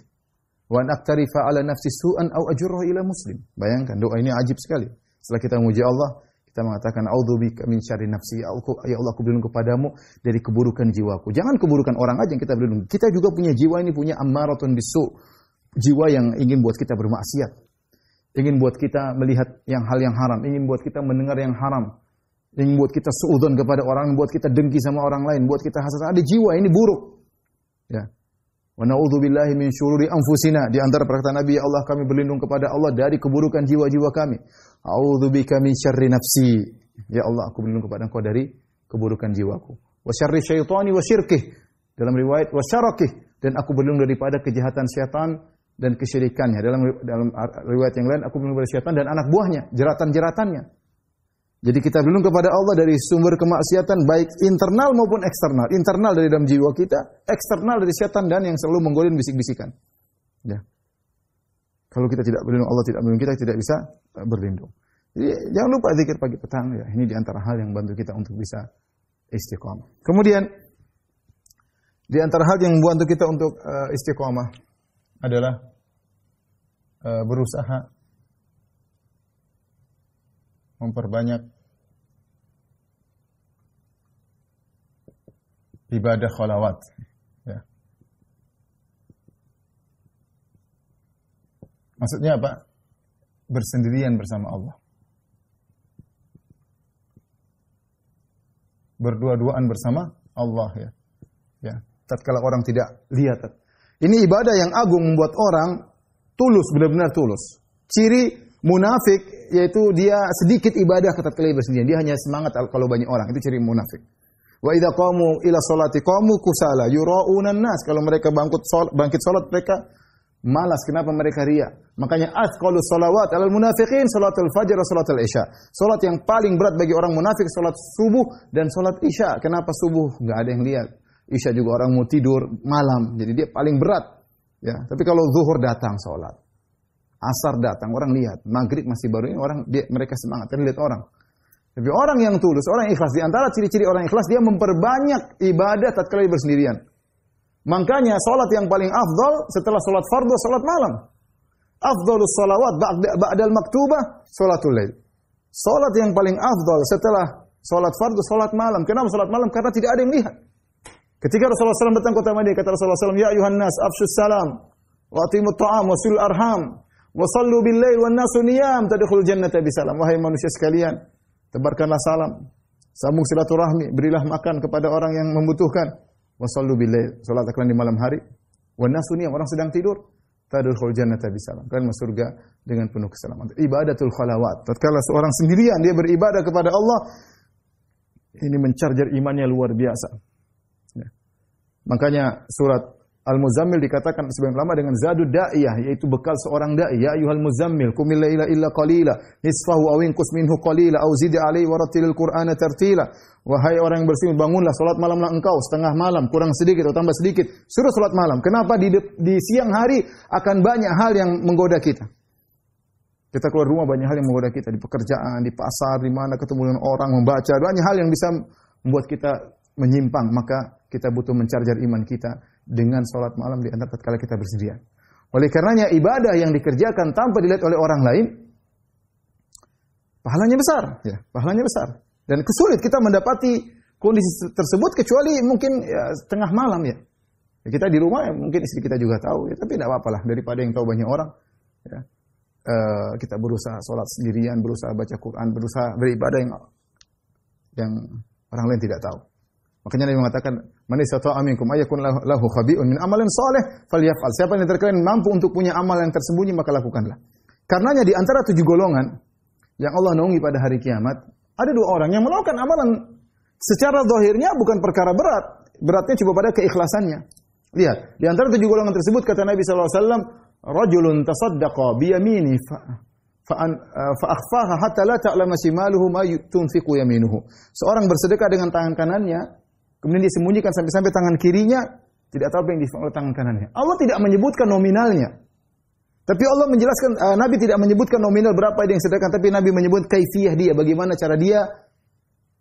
wa an aqtarifa ala nafsi su'an aw ajurra ila muslim. Bayangkan doa ini ajib sekali. Setelah kita memuji Allah, kita mengatakan a'udzubika min syarri nafsi. Ya Allah, aku berlindung kepadamu dari keburukan jiwaku. Jangan keburukan orang aja yang kita berlindung. Kita juga punya jiwa ini, punya ammaratun bisu. Jiwa yang ingin buat kita bermaksiat. Ingin buat kita melihat hal yang haram, ingin buat kita mendengar yang haram. Ingin buat kita suudzon kepada orang, buat kita dengki sama orang lain, buat kita hasad. Ada jiwa ini buruk. Ya. Wa na'udzubillahi min syururi anfusina. Di antara perkataan Nabi, ya Allah, kami berlindung kepada Allah dari keburukan jiwa-jiwa kami. A'udzubika min syarri nafsi. Ya Allah, aku berlindung kepada Engkau dari keburukan jiwaku. Wa syarri syaitani wa syirkih. Dalam riwayat wa syarakih, dan aku berlindung daripada kejahatan syaitan dan kesyirikannya. Dalam riwayat yang lain, aku berlindung dari syaitan dan anak buahnya, jeratan-jeratannya. Jadi kita berlindung kepada Allah dari sumber kemaksiatan baik internal maupun eksternal. Internal dari dalam jiwa kita, eksternal dari setan dan yang selalu menggoda bisik-bisikan. Ya. Kalau kita tidak berlindung, Allah tidak berlindung, kita tidak bisa berlindung. Jadi jangan lupa zikir pagi petang ya. Ini di antara hal yang membantu kita untuk bisa istiqamah. Kemudian di antara hal yang membantu kita untuk istiqamah adalah berusaha memperbanyak ibadah khalawat. Ya. Maksudnya apa? Bersendirian bersama Allah. Berdua-duaan bersama Allah ya. Ya. Tatkala orang tidak lihat. Ini ibadah yang agung membuat orang tulus, benar-benar tulus. Ciri munafik yaitu dia sedikit ibadah tatkala bersendirian. Dia hanya semangat kalau banyak orang. Itu ciri munafik. Wa idza qamu ila sholati qamu kusala yura'una nas. Kalau mereka bangkit salat mereka malas. Kenapa mereka riya? Makanya asqalus shalawat 'alal munafiqin salatul fajr wa salatul isya. Salat yang paling berat bagi orang munafik salat subuh dan salat isya. Kenapa subuh? Enggak ada yang lihat. Isya juga orang mau tidur malam. Jadi dia paling berat. Ya, tapi kalau zuhur datang salat. Asar datang, orang lihat. Maghrib masih baru ini, mereka semangat. Kan lihat orang. Tapi orang yang tulus, orang yang ikhlas. Di antara ciri-ciri orang ikhlas, dia memperbanyak ibadah tatkala bersendirian. Makanya salat yang paling afdal setelah salat fardu, salat malam. Afdalus salawat ba'dal maktubah, salatul lail. Salat yang paling afdal setelah salat fardu, salat malam. Kenapa salat malam? Karena tidak ada yang lihat. Ketika Rasulullah SAW datang kota Madinah, kata Rasulullah SAW, ya ayuhan nas, afshus salam, wa atimut ta'am, wa sil arham. Wasallu bil-lail wan nasu niyam tadkhulul jannata bisalam. Wahai manusia sekalian, tebarkanlah salam, sambung silaturahmi, berilah makan kepada orang yang membutuhkan. Wasallu bil-lail, salat kalian di malam hari. Wan nasu niyam, orang sedang tidur. Tadkhulul jannata bisalam. Kalian masuk surga dengan penuh keselamatan. Ibadatul khalawat. Tatkala seorang sendirian dia beribadah kepada Allah, ini mencarger imannya luar biasa. Ya. Makanya surat Al-Muzammil dikatakan sebagian ulama dengan zadud da'iyah, yaitu bekal seorang da'i. Ya ayyuhal muzammil, qumil laila illa qalila, nisfahu aw inqus minhu qalila, aw zid 'alaihi wa rattilil qur'ana tartila. Wahai orang yang bersih, bangunlah, salat malamlah engkau, setengah malam, kurang sedikit atau tambah sedikit. Suruh salat malam. Kenapa? Di siang hari akan banyak hal yang menggoda kita. Kita keluar rumah banyak hal yang menggoda kita, di pekerjaan, di pasar, di mana ketemu dengan orang, membaca, banyak hal yang bisa membuat kita menyimpang. Maka kita butuh mencarger iman kita dengan salat malam di antara tatkala kita bersendirian. Oleh karenanya ibadah yang dikerjakan tanpa dilihat oleh orang lain pahalanya besar, ya, pahalanya besar. Dan kesulit kita mendapati kondisi tersebut kecuali mungkin ya, tengah malam ya. Kita di rumah ya, mungkin istri kita juga tahu ya, tapi tidak apa-apalah daripada yang tahu banyak orang. Ya. Kita berusaha salat sendirian, berusaha baca Quran, berusaha beribadah yang orang lain tidak tahu. Makanya Nabi mengatakan, "Man istata'a minkum ayyakun lahu khabi'un min amalin salih falyaf'al." Siapa yang terkalian mampu untuk punya amal yang tersembunyi maka lakukanlah. Karenanya di antara 7 golongan yang Allah naungi pada hari kiamat, ada 2 orang yang melakukan amalan secara zahirnya bukan perkara berat. Beratnya cuma pada keikhlasannya. Lihat, di antara 7 golongan tersebut kata Nabi sallallahu alaihi wasallam, "Rajulun tasaddaqa bi yamini fa akhfaha hatta la ta'lama shimaluhu ma tunfiqu yaminuhu." Seorang bersedekah dengan tangan kanannya, kemudian dia sembunyikan sampai tangan kirinya tidak tahu apa yang diinfak oleh tangan kanannya. Allah tidak menyebutkan nominalnya. Tapi Allah menjelaskan, Nabi tidak menyebutkan nominal berapa yang sedekah, tapi Nabi menyebut kaifiyah dia, bagaimana cara dia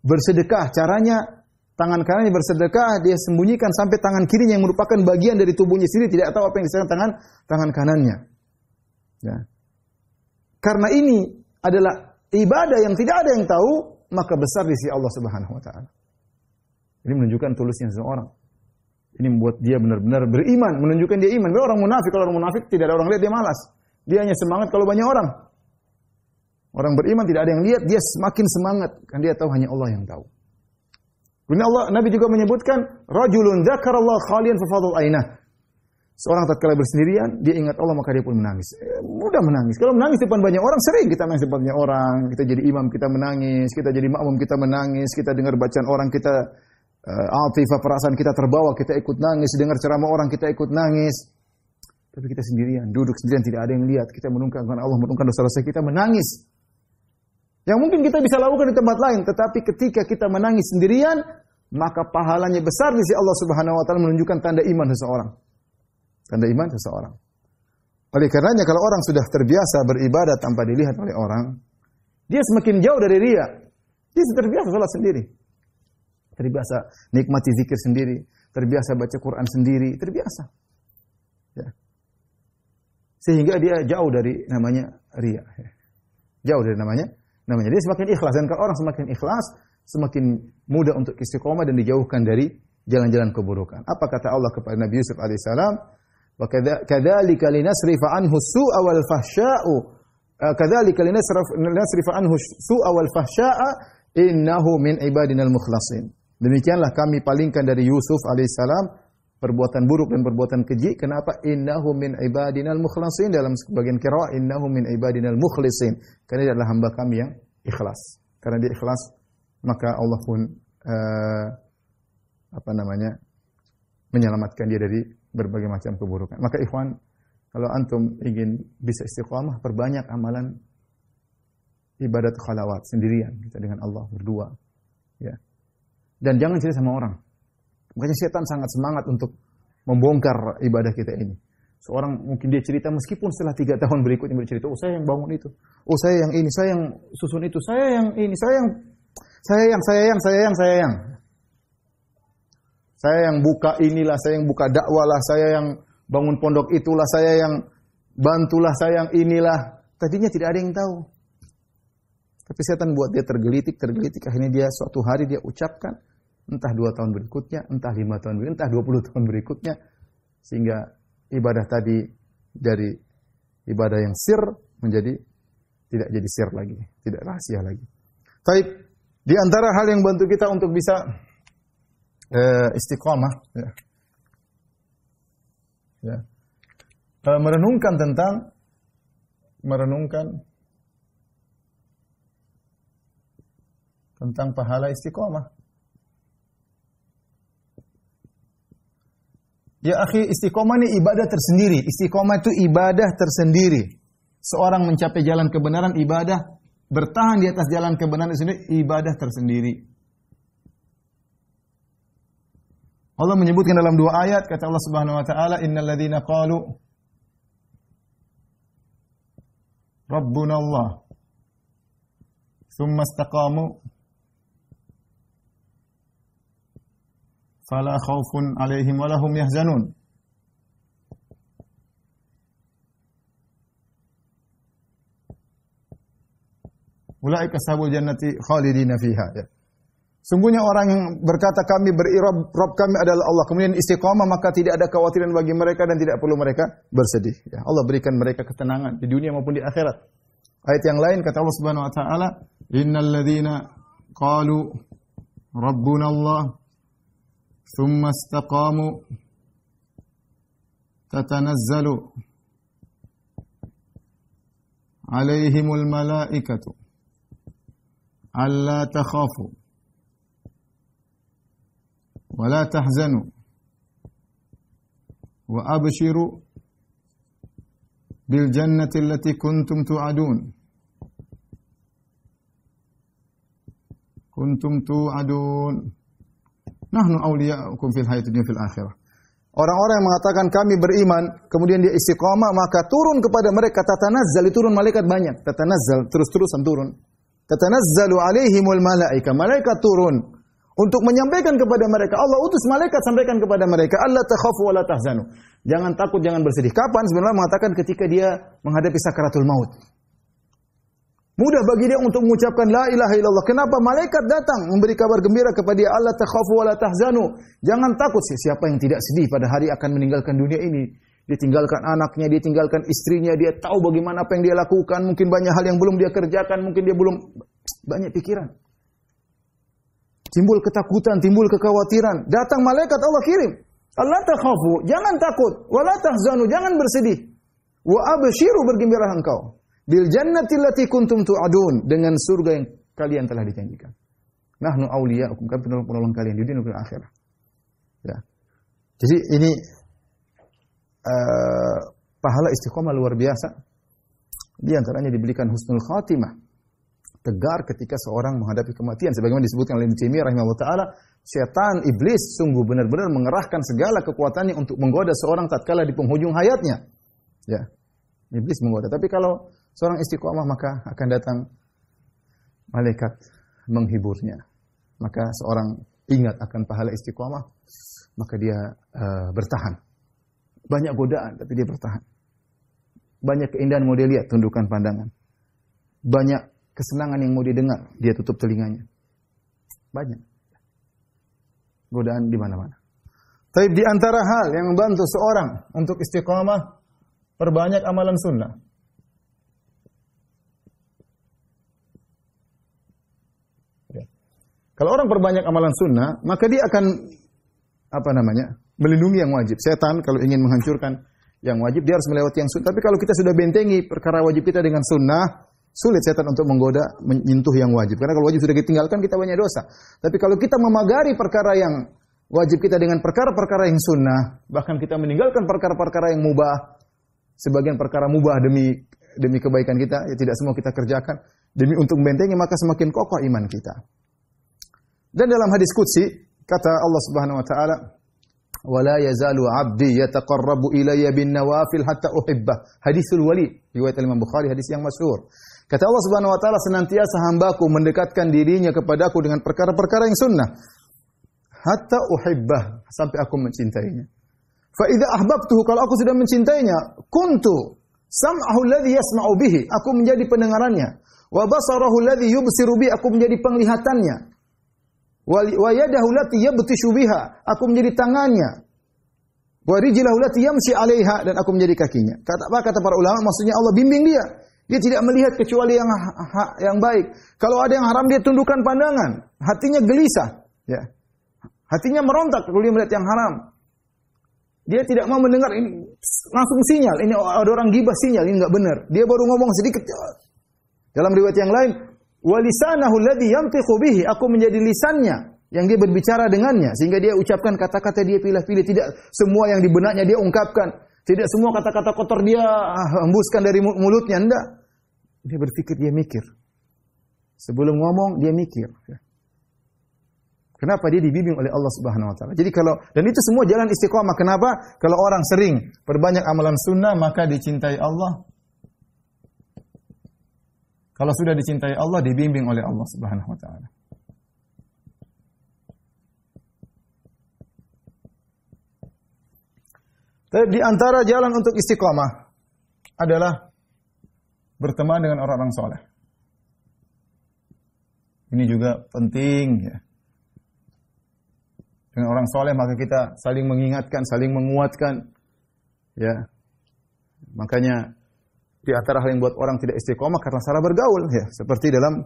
bersedekah, caranya tangan kanannya bersedekah, dia sembunyikan sampai tangan kirinya yang merupakan bagian dari tubuhnya sendiri tidak tahu apa yang disedekahkan tangan kanannya. Ya. Karena ini adalah ibadah yang tidak ada yang tahu, maka besar di sisi Allah Subhanahu wa taala. Ini menunjukkan tulusnya seseorang. Ini membuat dia benar-benar beriman, menunjukkan dia iman. Kalau orang munafik, tidak ada orang lihat dia malas. Dia hanya semangat kalau banyak orang. Orang beriman tidak ada yang lihat, dia semakin semangat kan dia tahu hanya Allah yang tahu. Kemudian Nabi juga menyebutkan rajulun dzakarallahu khalian fa fadhal ainah. Seorang tatkala bersendirian, dia ingat Allah maka dia pun menangis. Mudah menangis. Kalau menangis di depan banyak orang, sering kita menangis di depan banyak orang. Kita jadi imam, kita menangis. Kita jadi makmum, kita menangis. Kita dengar bacaan orang, kita atifah, perasaan kita terbawa, kita ikut nangis. Dengar ceramah orang, kita ikut nangis. Tapi kita sendirian, duduk sendirian, tidak ada yang lihat. Kita menunggang Allah, menunggang dosa-dosa kita, menangis. Yang mungkin kita bisa lakukan di tempat lain, tetapi ketika kita menangis sendirian, maka pahalanya besar di sisi Allah Subhanahu wa taala, menunjukkan tanda iman seseorang. Tanda iman seseorang. Oleh karenanya kalau orang sudah terbiasa beribadah tanpa dilihat oleh orang, dia semakin jauh dari riya. Dia terbiasa salat sendiri. Terbiasa nikmati zikir sendiri, terbiasa baca Quran sendiri, terbiasa. Ya. Sehingga dia jauh dari namanya riya. Jauh dari namanya dia semakin ikhlas, dan kalau orang semakin ikhlas, semakin mudah untuk istiqomah dan dijauhkan dari jalan-jalan keburukan. Apa kata Allah kepada Nabi Yusuf alaihissalam? Wa kadzalika linasrifa anhu su'a wal fahsya'u. Kadzalika linasrifa anhu su'a wal fahsya'a innahu min ibadinal mukhlasin. Demikianlah kami palingkan dari Yusuf alaihissalam perbuatan buruk dan perbuatan keji. Kenapa? Innahu min ibadinal mukhlasin. Dalam sebagian qiraah innahu min ibadinal mukhlisin. Karena dia adalah hamba kami yang ikhlas. Karena dia ikhlas, maka Allah pun menyelamatkan dia dari berbagai macam keburukan. Maka ikhwan, kalau antum ingin bisa istiqamah, perbanyak amalan ibadat khalawat sendirian kita dengan Allah berdua. Ya. Dan jangan cerita sama orang. Makanya setan sangat semangat untuk membongkar ibadah kita ini. Seorang mungkin dia cerita meskipun setelah 3 tahun berikutnya bercerita, oh saya yang bangun itu, oh saya yang ini, saya yang susun itu, saya yang ini, saya yang buka inilah, saya yang buka dakwah lah, saya yang bangun pondok itulah, saya yang bantulah, saya yang inilah. Tadinya tidak ada yang tahu. Tapi setan buat dia tergelitik, akhirnya dia suatu hari dia ucapkan, entah 2 tahun berikutnya, entah 5 tahun berikutnya, entah 20 tahun berikutnya. Sehingga ibadah tadi dari ibadah yang sir menjadi tidak jadi sir lagi, tidak rahasia lagi. Baik, di antara hal yang bantu kita untuk bisa istiqamah, merenungkan tentang pahala istiqamah. Ya akhi, istiqomah ini ibadah tersendiri. Istiqomah itu ibadah tersendiri. Seorang mencapai jalan kebenaran ibadah, bertahan di atas jalan kebenaran sendiri ibadah tersendiri. Allah menyebutkan dalam 2 ayat, kata Allah Subhanahu wa taala, innal ladzina qalu Rabbuna Allah tsumma istaqamu fala khaufun 'alaihim wa lahum yahzanun. Ulaika ashabul jannati khalidina fiha. Ya. Sungguhnya orang yang berkata kami Rabb kami adalah Allah, kemudian istiqamah, maka tidak ada kekhawatiran bagi mereka dan tidak perlu mereka bersedih. Ya, Allah berikan mereka ketenangan di dunia maupun di akhirat. Ayat yang lain kata Allah Subhanahu wa taala, innal ladzina qalu Rabbuna Allah tsumma istaqamu tatanazzalu 'alaihimul malaikatu alla takhafu wa la tahzanu wa abshiru bil jannati allati kuntum tu'adun. Nahnu awliya'ukum fil hayatid dunya fil akhirah. Orang-orang yang mengatakan kami beriman, kemudian dia istiqamah, maka turun kepada mereka tatanazzal, turun malaikat banyak. Tatanazzal, terus-terusan turun. Tatanazzalu alaihimul malaika, malaikat turun untuk menyampaikan kepada mereka. Allah utus malaikat sampaikan kepada mereka, Allah takhafu wa la tahzanu. Jangan takut, jangan bersedih. Kapan? Sebenarnya mengatakan ketika dia menghadapi sakaratul maut. Mudah bagi dia untuk mengucapkan la ilaha illallah. Kenapa? Malaikat datang memberi kabar gembira kepada dia, Allah takhafu wa la tahzanu. Jangan takut. Siapa yang tidak sedih pada hari akan meninggalkan dunia ini? Dia tinggalkan anaknya, dia tinggalkan istrinya, dia tahu bagaimana apa yang dia lakukan, mungkin banyak hal yang belum dia kerjakan, mungkin dia belum banyak pikiran. Timbul ketakutan, timbul kekhawatiran. Datang malaikat Allah kirim. Allah takhafu, jangan takut, wa la tahzanu, jangan bersedih. Wa abshiru, bergembiralah engkau. Bil jannati allati kuntum tu'adun, dengan surga yang kalian telah dijanjikan. Nahnu awliya'ukum, kami penolong kalian di dunia dan akhirat. Ya. Jadi ini pahala istiqomah luar biasa. Di antaranya diberikan husnul khatimah, tegar ketika seorang menghadapi kematian. Sebagaimana disebutkan oleh Ibnu Taimiyah rahimahullah taala, setan iblis sungguh benar-benar mengerahkan segala kekuatannya untuk menggoda seorang tatkala di penghujung hayatnya. Ya. Iblis menggoda. Tapi kalau seorang istiqomah maka akan datang malaikat menghiburnya. Maka seorang ingat akan pahala istiqomah, maka dia bertahan. Banyak godaan, tapi dia bertahan. Banyak keindahan mau dia lihat, tundukkan pandangan. Banyak kesenangan yang mau dia dengar, dia tutup telinganya. Banyak. Godaan di mana-mana. Tapi di antara hal yang membantu seorang untuk istiqamah, perbanyak amalan sunnah. Ya. Kalau orang perbanyak amalan sunnah, maka dia akan melindungi yang wajib. Setan kalau ingin menghancurkan yang wajib, dia harus melewati yang sunnah. Tapi kalau kita sudah bentengi perkara wajib kita dengan sunnah, sulit setan untuk menggoda, menyentuh yang wajib. Karena kalau wajib sudah ditinggalkan, kita banyak dosa. Tapi kalau kita memagari perkara yang wajib kita dengan perkara-perkara yang sunnah, bahkan kita meninggalkan perkara-perkara yang mubah, sebagian perkara mubah demi kebaikan kita, ya tidak semua kita kerjakan, demi untuk membentengi, maka semakin kokoh iman kita. Dan dalam hadis qudsi, kata Allah Subhanahu wa taala, "Wala yazalu 'abdi yataqarrabu ilayya bin nawafil hatta uhibbah." Hadisul wali, riwayat Imam Bukhari, hadis yang masyhur. Kata Allah Subhanahu wa taala, senantiasa hambaku mendekatkan dirinya kepadaku dengan perkara-perkara yang sunnah. Hatta uhibbah, sampai aku mencintainya. Fa idza ahbabtuhu, kalau aku sudah mencintainya, kuntu sam'ahu alladhi yasma'u bihi, aku menjadi pendengarannya. Wa basarahu alladhi yubsiru bihi, aku menjadi penglihatannya. Wa yadahu allati yabtishu biha, aku menjadi tangannya. Wa rijlahu allati yamshi 'alaiha, dan aku menjadi kakinya. Kata para ulama, maksudnya Allah bimbing dia. Dia tidak melihat kecuali yang baik. Kalau ada yang haram, dia tundukkan pandangan. Hatinya gelisah, ya. Hatinya merontak kalau dia melihat yang haram. Dia tidak mau mendengar, ini langsung sinyal, ini ada orang gibah, sinyal ini enggak benar. Dia baru ngomong sedikit. Dalam riwayat yang lain, wa lisanahu alladhi yantiqu bihi, aku menjadi lisannya yang dia berbicara dengannya, sehingga dia ucapkan kata-kata, dia pilih-pilih, tidak semua yang di benaknya dia ungkapkan, tidak semua kata-kata kotor dia hembuskan dari mulutnya, enggak. Dia berpikir, dia mikir. Sebelum ngomong dia mikir. Kenapa? Dia dibimbing oleh Allah Subhanahu wa taala. Jadi dan itu semua jalan istiqomah. Kenapa? Kalau orang sering perbanyak amalan sunnah, maka dicintai Allah. Kalau sudah dicintai Allah, dibimbing oleh Allah Subhanahu wa taala. Tapi di antara jalan untuk istiqomah adalah berteman dengan orang-orang soleh. Ini juga penting, ya. Dengan orang soleh maka kita saling mengingatkan, saling menguatkan, ya. Makanya di antara hal yang buat orang tidak istiqomah karena salah bergaul, ya. Seperti dalam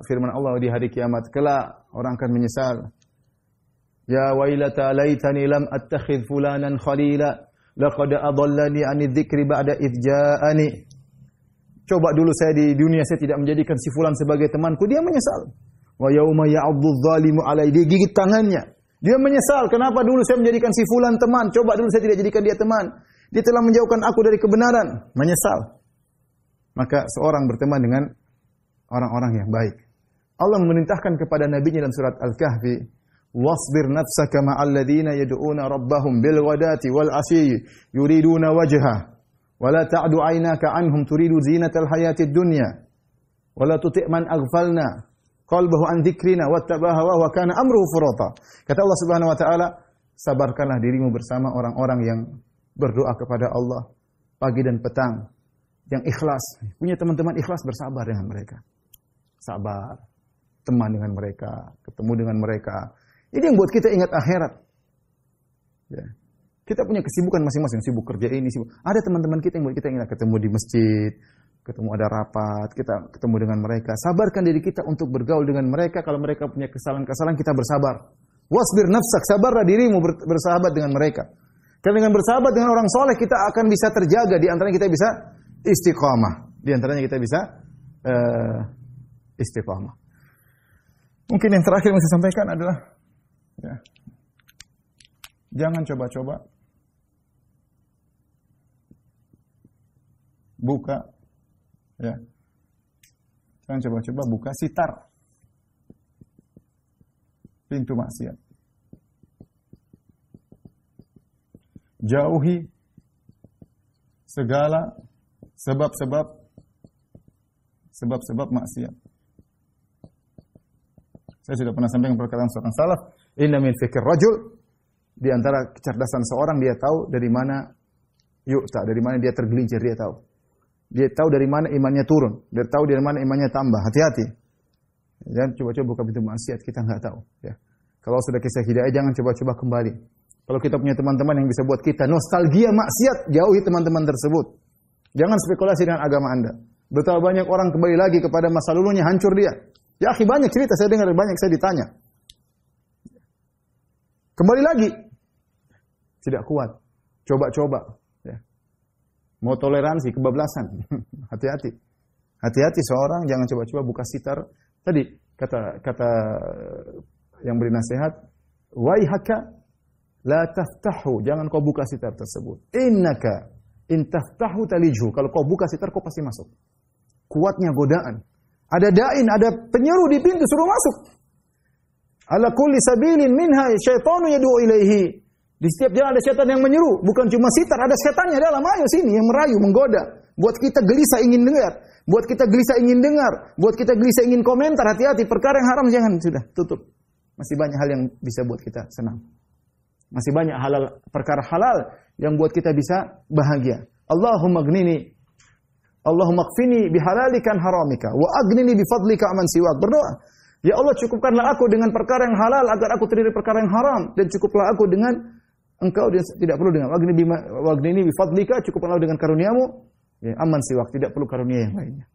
firman Allah di hari kiamat, kelak orang akan menyesal. Ya wailata laitani lam attakhidh fulanan khalila laqad adallani 'ani dzikri ba'da idh ja'ani. Coba dulu saya di dunia saya tidak menjadikan si fulan sebagai temanku, dia menyesal. Wa yauma ya'addu dzalimu 'alai, dia gigit tangannya. Dia menyesal, kenapa dulu saya menjadikan si fulan teman? Coba dulu saya tidak jadikan dia teman. Dia telah menjauhkan aku dari kebenaran, menyesal. Maka seorang berteman dengan orang-orang yang baik. Allah memerintahkan kepada nabinya dalam surat Al-Kahfi, wasbir nafsaka ma'al ladzina yad'una rabbahum bil ghadati wal 'ashyi yuriduna wajha wa la ta'du 'ainaka 'anhum turidu zinatal hayatid dunya wa la tuti' man aghfalna qalbahu an dzikrina wattaba'a hawa wa kana amruhu furata. Kata Allah Subhanahu wa taala, sabarkanlah dirimu bersama orang-orang yang berdoa kepada Allah pagi dan petang, yang ikhlas. Punya teman-teman ikhlas, bersabar dengan mereka. Sabar, teman dengan mereka, ketemu dengan mereka. Ini yang buat kita ingat akhirat. Ya. Kita punya kesibukan masing-masing, sibuk kerja ini, sibuk. Ada teman-teman kita yang buat kita ingat ketemu di masjid, ketemu ada rapat, kita ketemu dengan mereka. Sabarkan diri kita untuk bergaul dengan mereka. Kalau mereka punya kesalahan-kesalahan, kita bersabar. Wasbir nafsak, sabarlah dirimu bersahabat dengan mereka. Karena dengan bersahabat dengan orang soleh, kita akan bisa terjaga. Di antaranya kita bisa istiqamah. Di antaranya kita bisa istiqamah. Mungkin yang terakhir yang saya sampaikan adalah, ya, jangan coba-coba buka, ya, jangan coba-coba buka sitar pintu maksiat. Jauhi segala sebab-sebab maksiat. Saya sudah pernah sampaikan perkataan seorang salaf, inna min fikir rajul, di antara kecerdasan seorang, dia tahu dari mana dari mana dia tergelincir, dia tahu. Dia tahu dari mana imannya turun, dia tahu dari mana imannya tambah. Hati-hati. Jangan coba-coba buka pintu maksiat, kita nggak tahu, ya. Kalau sudah kisah hidayah, jangan coba-coba kembali. Kalau kita punya teman-teman yang bisa buat kita nostalgia maksiat, jauhi teman-teman tersebut. Jangan spekulasi dengan agama Anda. Betapa banyak orang kembali lagi kepada masa lalunya, hancur dia. Ya akhi, banyak cerita saya dengar, banyak saya ditanya. Kembali lagi. Tidak kuat. Coba-coba. Ya. Mau toleransi, kebablasan. Hati-hati. Hati-hati seorang, jangan coba-coba buka sitar. Tadi, kata yang beri nasihat, waihaka la taftahu, jangan kau buka sitar tersebut. Innaka in taftahu talijhu, kalau kau buka sitar kau pasti masuk. Kuatnya godaan. Ada da'in, ada penyeru di pintu, suruh masuk. Ala kulli sabilin minha syaitanu yad'u ilaihi. Di setiap jalan ada setan yang menyeru, bukan cuma sitar, ada setannya dalam, ayo sini, yang merayu, menggoda. Buat kita gelisah ingin dengar, buat kita gelisah ingin dengar, buat kita gelisah ingin komentar. Hati-hati, perkara yang haram jangan, sudah, tutup. Masih banyak hal yang bisa buat kita senang. Masih banyak perkara halal yang buat kita bisa bahagia. Allahumma aghnini, Allahumma qfini bihalalikan haramika, wa aghnini bifadlika aman siwak. Berdoa, ya Allah, cukupkanlah aku dengan perkara yang halal agar aku terdiri perkara yang haram, dan cukuplah aku dengan Engkau, dan tidak perlu dengan wa aghnini bifadlika, cukupkanlah dengan karuniamu, ya, aman siwak, tidak perlu karunia yang lainnya.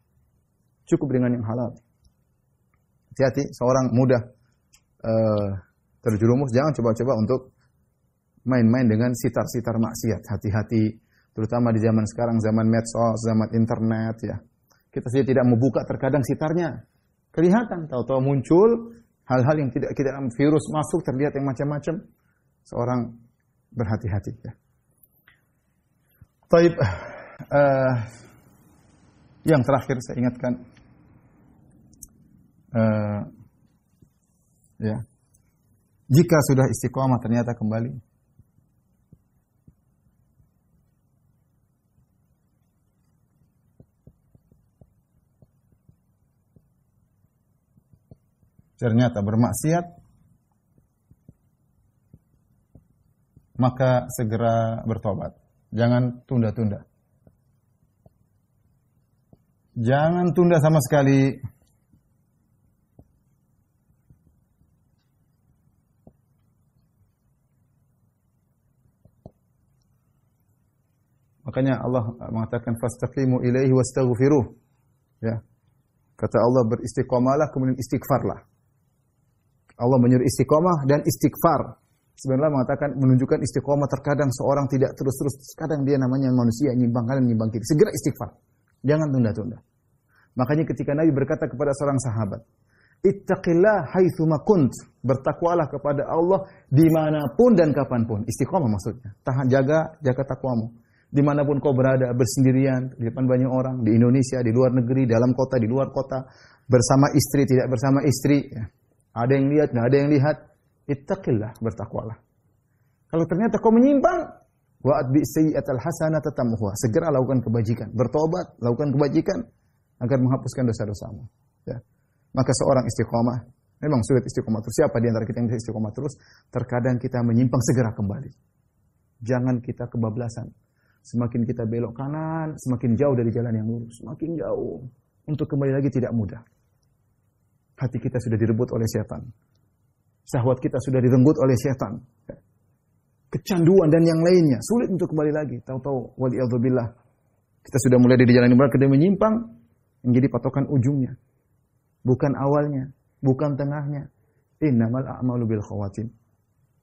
Cukup dengan yang halal. Hati-hati, seorang mudah terjerumus, jangan coba-coba untuk main-main dengan sitar-sitar maksiat. Hati-hati, terutama di zaman sekarang, zaman medsos, zaman internet, ya. Kita saja tidak membuka, terkadang sitarnya kelihatan, tahu-tahu muncul hal-hal yang tidak virus masuk, terlihat yang macam-macam. Seorang berhati-hati, ya. Taib, yang terakhir saya ingatkan, ya, jika sudah istiqomah ternyata kembali, ternyata bermaksiat, maka segera bertobat. Jangan tunda-tunda. Jangan tunda sama sekali. Makanya Allah mengatakan fastaqimu ilaihi wastaghfiruh. Ya. Kata Allah, beristiqomalah kemudian istighfarlah. Allah menyuruh istiqomah dan istighfar. Sebenarnya mengatakan, menunjukkan istiqomah terkadang seorang tidak terus-terus, kadang dia namanya manusia nyimbang kanan nyimbang kiri. Segera istighfar. Jangan tunda-tunda. Makanya ketika Nabi berkata kepada seorang sahabat, ittaqillah haitsuma kunt, bertakwalah kepada Allah dimanapun dan kapanpun. Istiqomah maksudnya. Tahan, jaga takwamu. Dimanapun kau berada, bersendirian, di depan banyak orang, di Indonesia, di luar negeri, dalam kota, di luar kota, bersama istri, tidak bersama istri, ya. Ada yang lihat, nggak ada yang lihat. Ittaqillah, bertakwalah. Kalau ternyata kau menyimpang, wa'at bi'sayyi'atal hasanata tamhuha, segera lakukan kebajikan, bertobat, lakukan kebajikan agar menghapuskan dosa-dosamu. Ya. Maka seorang istiqomah, memang sulit istiqomah terus. Siapa di antara kita yang bisa istiqomah terus? Terkadang kita menyimpang, segera kembali. Jangan kita kebablasan. Semakin kita belok kanan, semakin jauh dari jalan yang lurus. Semakin jauh. Untuk kembali lagi tidak mudah. Hati kita sudah direbut oleh setan. Syahwat kita sudah direnggut oleh setan. Kecanduan dan yang lainnya. Sulit untuk kembali lagi. Tahu-tahu, waliyadzubillah, kita sudah mulai dari jalan yang benar, kemudian menyimpang, menjadi patokan ujungnya. Bukan awalnya. Bukan tengahnya. Innamal a'malu bil khawatim.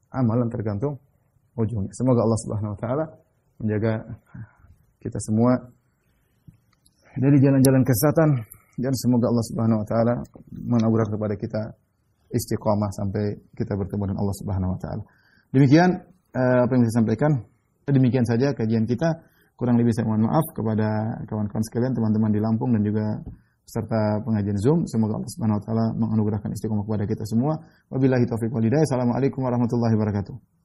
Amalan tergantung ujungnya. Semoga Allah Subhanahu wa taala menjaga kita semua dari jalan-jalan kesesatan, dan semoga Allah Subhanahu wa taala menganugerahkan kepada kita istiqamah sampai kita bertemu dengan Allah Subhanahu wa taala. Demikian apa yang saya sampaikan. Demikian saja kajian kita. Kurang lebih saya mohon maaf kepada kawan-kawan sekalian, teman-teman di Lampung dan juga peserta pengajian Zoom. Semoga Allah Subhanahu wa taala menganugerahkan istiqamah kepada kita semua. Wabillahi taufiq wal hidayah. Assalamualaikum warahmatullahi wabarakatuh.